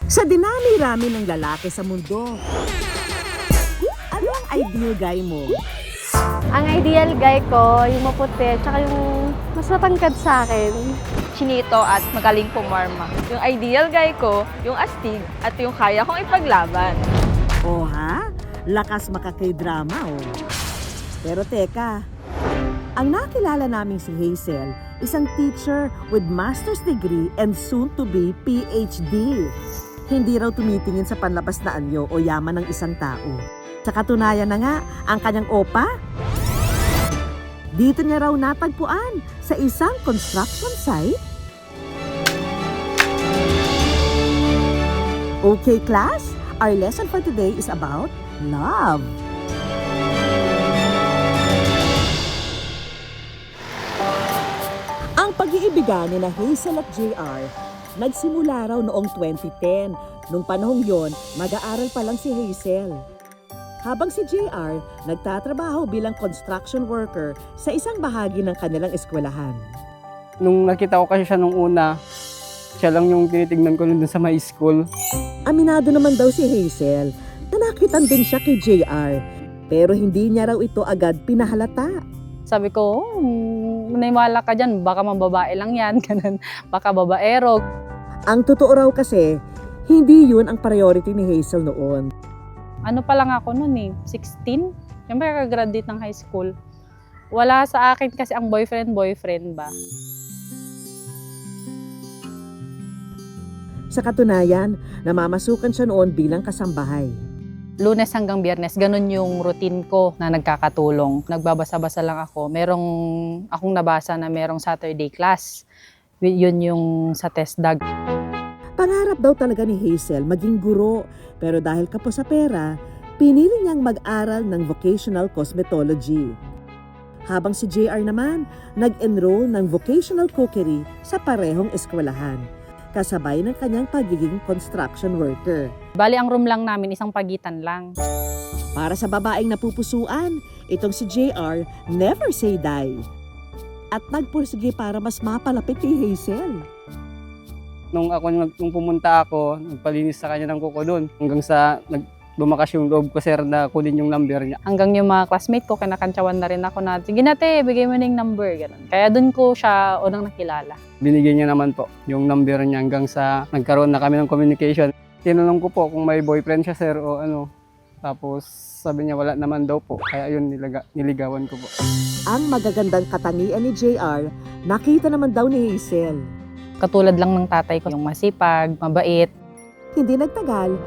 Sa dinami-rami ng lalaki sa mundo, ano ang ideal guy mo? Ang ideal guy ko, yung maputi, tsaka yung mas matangkad sa akin. Chinito at magaling pumarma. Yung ideal guy ko, yung astig at yung kaya kong ipaglaban. O ha? Lakas makakay-drama oh. Pero teka, ang nakilala naming si Hazel, isang teacher with master's degree and soon to be PhD. Hindi raw tumitingin sa panlabas na anyo o yaman ng isang tao. Sa katunayan na nga, ang kanyang opa, dito niya raw natagpuan sa isang construction site. Okay class, our lesson for today is about love. Ang pag-iibigan ni na Hazel at JR nagsimula raw noong 2010. Nung panahong yon, mag-aaral pa lang si Hazel. Habang si JR nagtatrabaho bilang construction worker sa isang bahagi ng kanilang eskwelahan. Nung nakita ko kasi siya nung una, siya lang yung tinitignan ko dun sa my school. Aminado naman daw si Hazel na nakitan din siya kay JR, pero hindi niya raw ito agad pinahalata. Sabi ko, naniwala ka dyan, baka mababae lang yan, ganun, baka babaero. Ang totoo raw kasi, hindi yun ang priority ni Hazel noon. Ano pa lang ako noon 16? Siyempre kakagraduate ng high school. Wala sa akin kasi ang boyfriend ba. Sa katunayan, namamasukan siya noon bilang kasambahay. Lunes hanggang Biyernes, ganun yung routine ko na nagkakatulong. Nagbabasa-basa lang ako. Merong akong nabasa na merong Saturday class. Yun yung sa TESDAG. Pangarap daw talaga ni Hazel maging guro, pero dahil kapos sa pera, pinili niyang mag-aral ng vocational cosmetology. Habang si JR naman, nag-enroll ng vocational cookery sa parehong eskwelahan, kasabay ng kanyang pagiging construction worker. Bali, ang room lang namin, isang pagitan lang. Para sa babaeng napupusuan, itong si JR never say die. At nagpursige para mas mapalapit kay Hazel. Nung pumunta ako, nagpalinis sa kanya ng kuko doon. Hanggang sa lumakas yung loob ko, sir, na kunin yung number niya. Hanggang yung mga classmate ko, kinakantsawan na rin ako na, sige na te, bigay mo na yung number. Ganun. Kaya dun ko siya unang nakilala. Binigyan niya naman po yung number niya hanggang sa nagkaroon na kami ng communication. Tinanong ko po kung may boyfriend siya, sir, o ano. Tapos sabi niya wala naman daw po. Kaya yun, niligawan ko po. Ang magagandang katangian ni JR, nakita naman daw ni Hazel. Katulad lang ng tatay ko, yung masipag, mabait. Hindi nagtagal,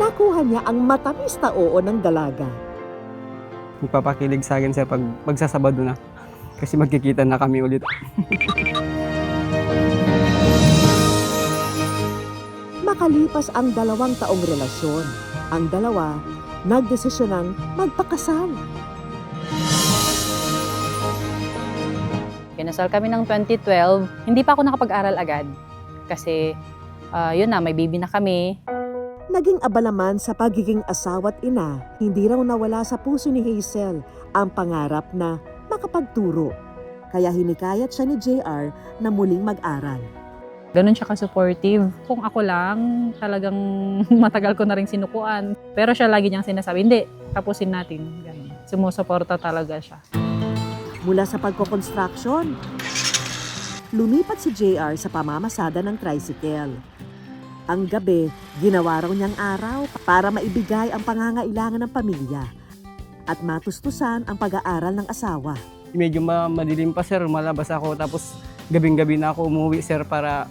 nakuha niya ang matamis na oo ng dalaga. Magpapakilig sa akin, sir, pag magsasabado na. Kasi magkikita na kami ulit. Makalipas ang 2 taong relasyon, ang dalawa nagdesisyon magpakasal. Kinasal kami ng 2012. Hindi pa ako nakapag-aral agad. Kasi, yun na, may baby na kami. Naging abala man sa pagiging asawa't ina, hindi raw nawala sa puso ni Hazel ang pangarap na makapagturo. Kaya hinikayat siya ni JR na muling mag-aral. Ganun siya ka-supportive. Kung ako lang, talagang matagal ko na rin sinukuan. Pero siya lagi niyang sinasabi, hindi, tapusin natin. Ganun. Sumusuporta talaga siya. Mula sa pagko-construction, lumipat si JR sa pamamasada ng tricycle. Ang gabi, ginawa raw niyang araw para maibigay ang pangangailangan ng pamilya at matustusan ang pag-aaral ng asawa. Medyo madilim pa, sir, malabas ako. Tapos gabing-gabi na ako umuwi, sir, para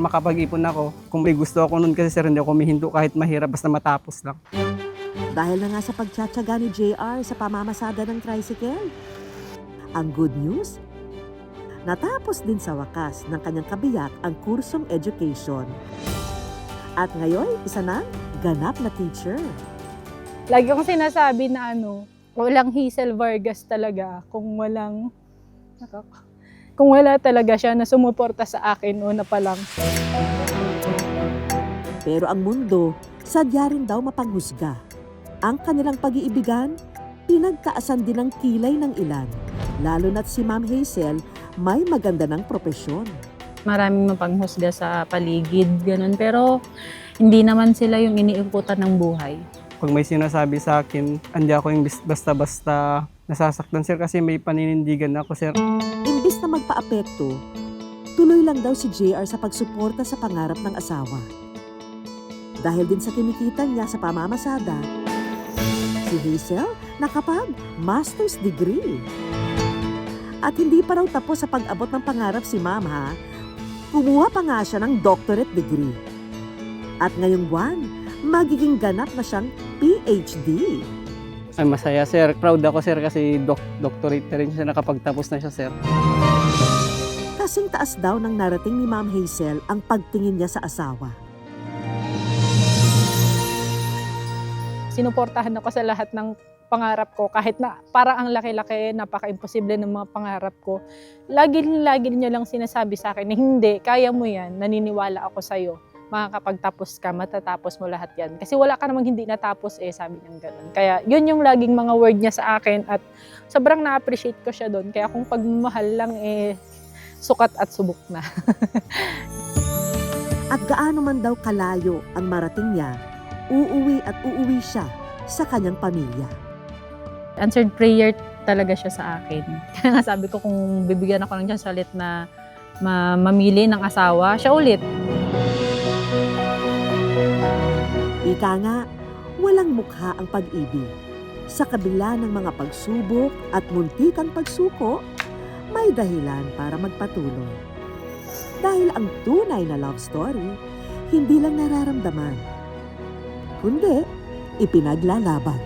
makapag-ipon ako. Kung may gusto ako nun kasi, sir, hindi ako humihinto kahit mahirap basta matapos lang. Dahil na nga sa pagtsatsaga ni JR sa pamamasada ng tricycle, ang good news, natapos din sa wakas ng kanyang kabiyak ang kursong education. At ngayon, isa ng ganap na teacher. Lagi kong sinasabi na walang Hazel Vargas talaga kung wala talaga siya na sumuporta sa akin una pa lang. Pero ang mundo, sadya rin daw mapanghusga. Ang kanilang pag-iibigan, pinagtaasan din ang kilay ng ilan. Lalo na't si Ma'am Hazel may maganda ng propesyon. maraming mapanghusga sa paligid, ganun. Pero hindi naman sila yung iniikutan ng buhay. Pag may sinasabi sa akin, hindi ako yung basta-basta nasasaktan, sir, kasi may paninindigan ako, sir. Imbis na magpaapekto, tuloy lang daw si JR sa pagsuporta sa pangarap ng asawa. Dahil din sa kinikita niya sa pamamasada, si Hazel nakapag-master's degree. At hindi pa raw tapos sa pag-abot ng pangarap si Mama, kumuha pa nga siya ng doctorate degree. At ngayong buwan, magiging ganap na siyang PhD. Ay, masaya, sir. Proud ako, sir, kasi doctorate na rin siya, nakapagtapos na siya, sir. Kasing taas daw ng narating ni Ma'am Hazel ang pagtingin niya sa asawa. Sinuportahan ako sa lahat ng pangarap ko, kahit na para ang laki-laki, napaka-imposible ng mga pangarap ko. Lagi niya lang sinasabi sa akin na hindi, kaya mo yan, naniniwala ako sa'yo. Makakapagtapos ka, matatapos mo lahat yan. Kasi wala ka namang hindi natapos sabi niya gano'n. Kaya yun yung laging mga word niya sa akin at sobrang na-appreciate ko siya doon. Kaya kung pagmamahal lang sukat at subok na. At gaano man daw kalayo ang marating niya, uuwi siya sa kanyang pamilya. Answered prayer talaga siya sa akin. Kaya nga sabi ko kung bibigyan ako ng chance ulit na mamili ng asawa, siya ulit. Ika nga, walang mukha ang pag-ibig. Sa kabila ng mga pagsubok at muntikang pagsuko, may dahilan para magpatuloy. Dahil ang tunay na love story, hindi lang nararamdaman, kundi ipinaglalaban.